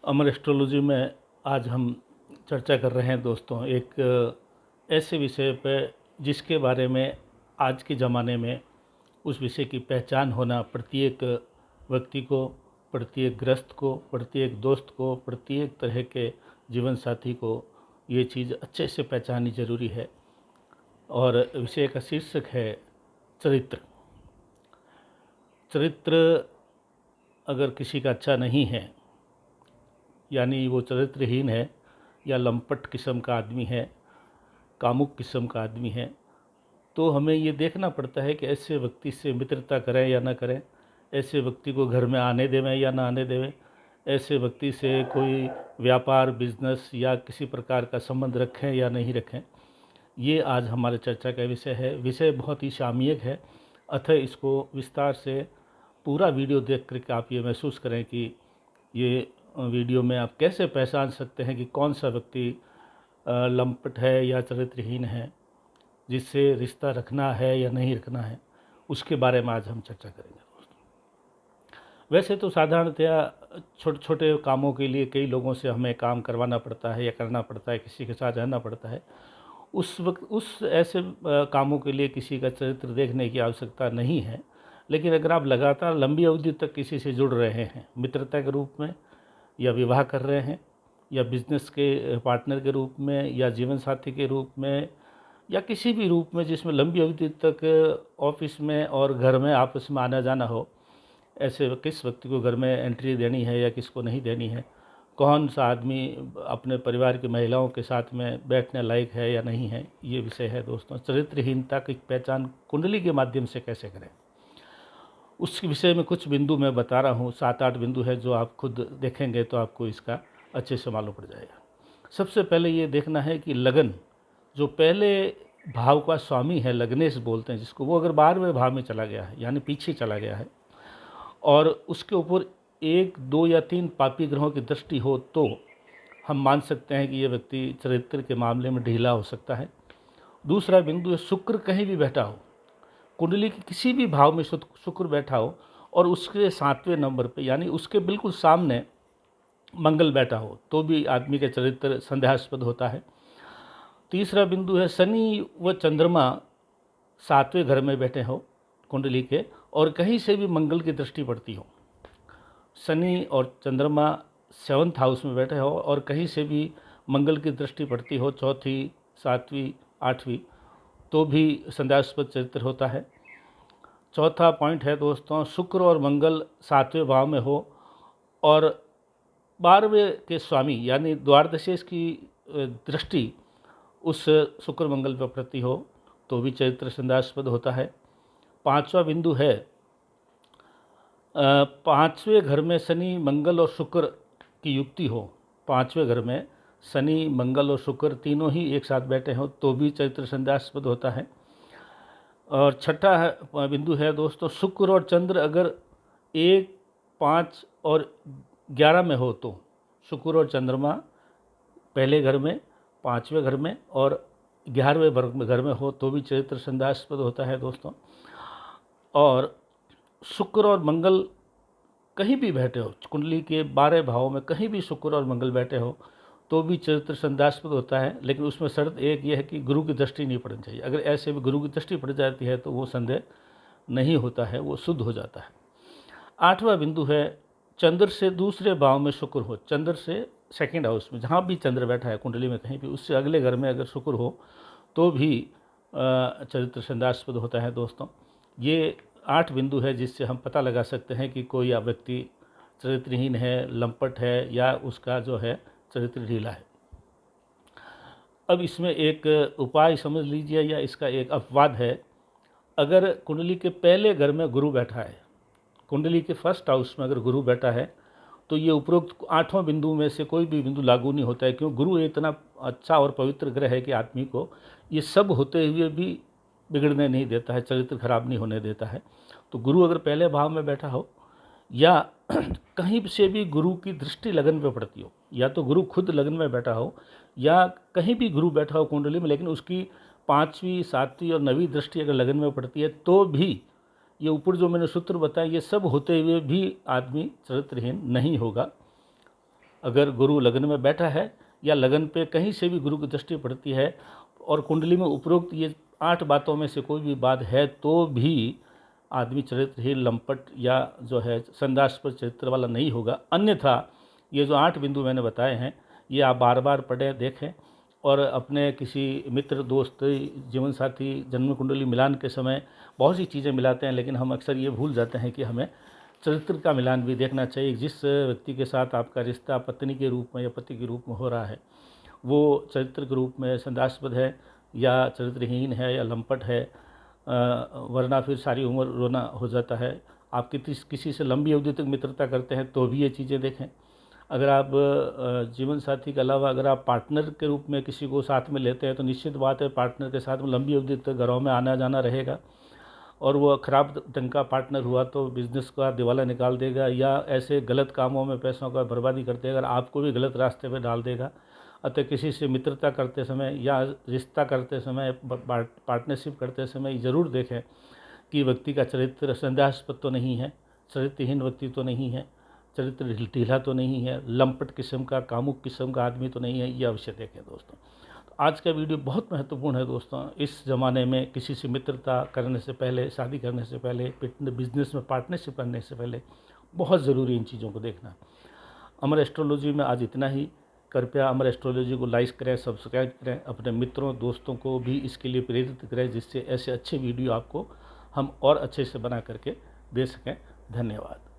अमर astrology में आज हम चर्चा कर रहे हैं दोस्तों एक ऐसे विषय पे जिसके बारे में आज के ज़माने में उस विषय की पहचान होना प्रत्येक व्यक्ति को, प्रत्येक ग्रस्त को, प्रत्येक दोस्त को, प्रत्येक तरह के जीवन साथी को ये चीज़ अच्छे से पहचाननी ज़रूरी है। और विषय का शीर्षक है चरित्र। चरित्र अगर किसी का अच्छा नहीं है, यानी वो चरित्रहीन है या लंपट किस्म का आदमी है, कामुक किस्म का आदमी है, तो हमें ये देखना पड़ता है कि ऐसे व्यक्ति से मित्रता करें या ना करें, ऐसे व्यक्ति को घर में आने देवें या ना आने देवें, ऐसे व्यक्ति से कोई व्यापार, बिजनेस या किसी प्रकार का संबंध रखें या नहीं रखें। ये आज हमारे चर्चा का विषय है। विषय बहुत ही सामयिक है, अतः इसको विस्तार से पूरा वीडियो देख करके आप ये महसूस करें कि ये वीडियो में आप कैसे पहचान सकते हैं कि कौन सा व्यक्ति लंपट है या चरित्रहीन है, जिससे रिश्ता रखना है या नहीं रखना है, उसके बारे में आज हम चर्चा करेंगे दोस्तों। वैसे तो साधारणतया छोटे छोटे कामों के लिए कई लोगों से हमें काम करवाना पड़ता है या करना पड़ता है, किसी के साथ रहना पड़ता है। उस वक्त उस ऐसे कामों के लिए किसी का चरित्र देखने की आवश्यकता नहीं है। लेकिन अगर आप लगातार लंबी अवधि तक किसी से जुड़ रहे हैं, मित्रता के रूप में या विवाह कर रहे हैं या बिजनेस के पार्टनर के रूप में या जीवन साथी के रूप में या किसी भी रूप में जिसमें लंबी अवधि तक ऑफिस में और घर में आपस में आना जाना हो, ऐसे किस व्यक्ति को घर में एंट्री देनी है या किसको नहीं देनी है, कौन सा आदमी अपने परिवार की महिलाओं के साथ में बैठने लायक है या नहीं है, ये विषय है दोस्तों। चरित्रहीनता की पहचान कुंडली के माध्यम से कैसे करें, उस विषय में कुछ बिंदु मैं बता रहा हूँ। 7-8 बिंदु है जो आप खुद देखेंगे तो आपको इसका अच्छे से मालूम पड़ जाएगा। सबसे पहले ये देखना है कि लगन, जो पहले भाव का स्वामी है, लग्नेश बोलते हैं जिसको, वो अगर 12वें भाव में चला गया है यानी पीछे चला गया है और उसके ऊपर 1, 2 या 3 पापी ग्रहों की दृष्टि हो, तो हम मान सकते हैं कि ये व्यक्ति चरित्र के मामले में ढीला हो सकता है। दूसरा बिंदु है शुक्र कहीं भी बैठा हो, कुंडली के किसी भी भाव में शुक्र बैठा हो और उसके 7वें नंबर पे यानी उसके बिल्कुल सामने मंगल बैठा हो, तो भी आदमी का चरित्र संदेहास्पद होता है। तीसरा बिंदु है शनि व चंद्रमा 7वें घर में बैठे हो कुंडली के और कहीं से भी मंगल की दृष्टि पड़ती हो। शनि और चंद्रमा 7th हाउस में बैठे हो और कहीं से भी मंगल की दृष्टि पड़ती हो, 4th, 7वीं, 8वीं, तो भी संदेहास्पद चरित्र होता है। चौथा पॉइंट है दोस्तों, शुक्र और मंगल 7वें भाव में हो और 12वें के स्वामी यानी द्वादशेश की दृष्टि उस शुक्र मंगल पर पड़ती हो, तो भी चरित्र संदेहास्पद होता है। 5वां बिंदु है 5वें घर में शनि, मंगल और शुक्र की युक्ति हो, 5वें घर में शनि, मंगल और शुक्र तीनों ही एक साथ बैठे हों, तो भी चरित्र संदेहास्पद होता है। और छठा बिंदु है दोस्तों, शुक्र और चंद्र अगर 1, 5 और 11 में हो, तो शुक्र और चंद्रमा पहले घर में, 5वें घर में और 11वें घर में हो, तो भी चरित्र संदेहास्पद होता है दोस्तों। और शुक्र और मंगल कहीं भी बैठे हो, कुंडली के 12 भावों में कहीं भी शुक्र और मंगल बैठे हो, तो भी चरित्र संदेहास्पद होता है। लेकिन उसमें शर्त एक यह है कि गुरु की दृष्टि नहीं पड़नी चाहिए। अगर ऐसे भी गुरु की दृष्टि पड़ जाती है तो वो संदेह नहीं होता है, वो शुद्ध हो जाता है। 8वां बिंदु है चंद्र से दूसरे भाव में शुक्र हो, चंद्र से 2nd हाउस में जहाँ भी चंद्र बैठा है कुंडली में कहीं भी, उससे अगले घर में अगर शुक्र हो तो भी चरित्र संदेहास्पद होता है दोस्तों। ये 8 बिंदु है जिससे हम पता लगा सकते हैं कि कोई व्यक्ति चरित्रहीन है, लंपट है या उसका जो है चरित्र ढीला है। अब इसमें एक उपाय समझ लीजिए या इसका एक अपवाद है। अगर कुंडली के पहले घर में गुरु बैठा है, कुंडली के 1st हाउस में अगर गुरु बैठा है, तो ये उपरोक्त 8वां बिंदु में से कोई भी बिंदु लागू नहीं होता है, क्यों? गुरु इतना अच्छा और पवित्र ग्रह है कि आदमी को ये सब होते हुए भी बिगड़ने नहीं देता है, चरित्र खराब नहीं होने देता है। तो गुरु अगर पहले भाव में बैठा हो या कहीं से भी गुरु की दृष्टि लगन पे पड़ती हो, या तो गुरु खुद लगन में बैठा हो या कहीं भी गुरु बैठा हो कुंडली में, लेकिन उसकी 5वीं, 7वीं और 9वीं दृष्टि अगर लगन में पड़ती है, तो भी ये ऊपर जो मैंने सूत्र बताया, ये सब होते हुए भी आदमी चरित्रहीन नहीं होगा। अगर गुरु लगन में बैठा है या लगन पे कहीं से भी गुरु की दृष्टि पड़ती है और कुंडली में उपरोक्त ये 8 बातों में से कोई भी बात है तो भी आदमी चरित्रहीन, लंपट या जो है संदास्पद चरित्र वाला नहीं होगा। अन्यथा ये जो 8 बिंदु मैंने बताए हैं ये आप बार बार पढ़ें, देखें और अपने किसी मित्र, दोस्त, जीवन साथी जन्म कुंडली मिलान के समय बहुत सी चीज़ें मिलाते हैं, लेकिन हम अक्सर ये भूल जाते हैं कि हमें चरित्र का मिलान भी देखना चाहिए। जिस व्यक्ति के साथ आपका रिश्ता पत्नी के रूप में या पति के रूप में हो रहा है वो चरित्र के रूप में संदेहास्पद है या चरित्रहीन है या लंपट है, वरना फिर सारी उम्र रोना हो जाता है। आप किसी से लंबी अवधि तक मित्रता करते हैं तो भी ये चीज़ें देखें। अगर आप जीवन साथी के अलावा अगर आप पार्टनर के रूप में किसी को साथ में लेते हैं तो निश्चित बात है पार्टनर के साथ में लंबी अवधि तक घरों में आना जाना रहेगा, और वो ख़राब ढंग का पार्टनर हुआ तो बिज़नेस का दिवाला निकाल देगा या ऐसे गलत कामों में पैसों का बर्बादी कर देगा, आपको भी गलत रास्ते पे डाल देगा। अतः किसी से मित्रता करते समय या रिश्ता करते समय, पार्टनरशिप करते समय ज़रूर देखें कि व्यक्ति का चरित्र संदेहास्पद तो नहीं है, चरित्रहीन व्यक्ति तो नहीं है, चरित्र ढीला तो नहीं है, लंपट किस्म का, कामुक किस्म का आदमी तो नहीं है, ये अवश्य देखें दोस्तों। तो आज का वीडियो बहुत महत्वपूर्ण है दोस्तों। इस ज़माने में किसी से मित्रता करने से पहले, शादी करने से पहले, बिजनेस में पार्टनरशिप करने से पहले बहुत ज़रूरी इन चीज़ों को देखना। अमर एस्ट्रोलॉजी में आज इतना ही। कृपया अमर एस्ट्रोलॉजी को लाइक करें, सब्सक्राइब करें, अपने मित्रों, दोस्तों को भी इसके लिए प्रेरित करें जिससे ऐसे अच्छे वीडियो आपको हम और अच्छे से बना करके दे सकें। धन्यवाद।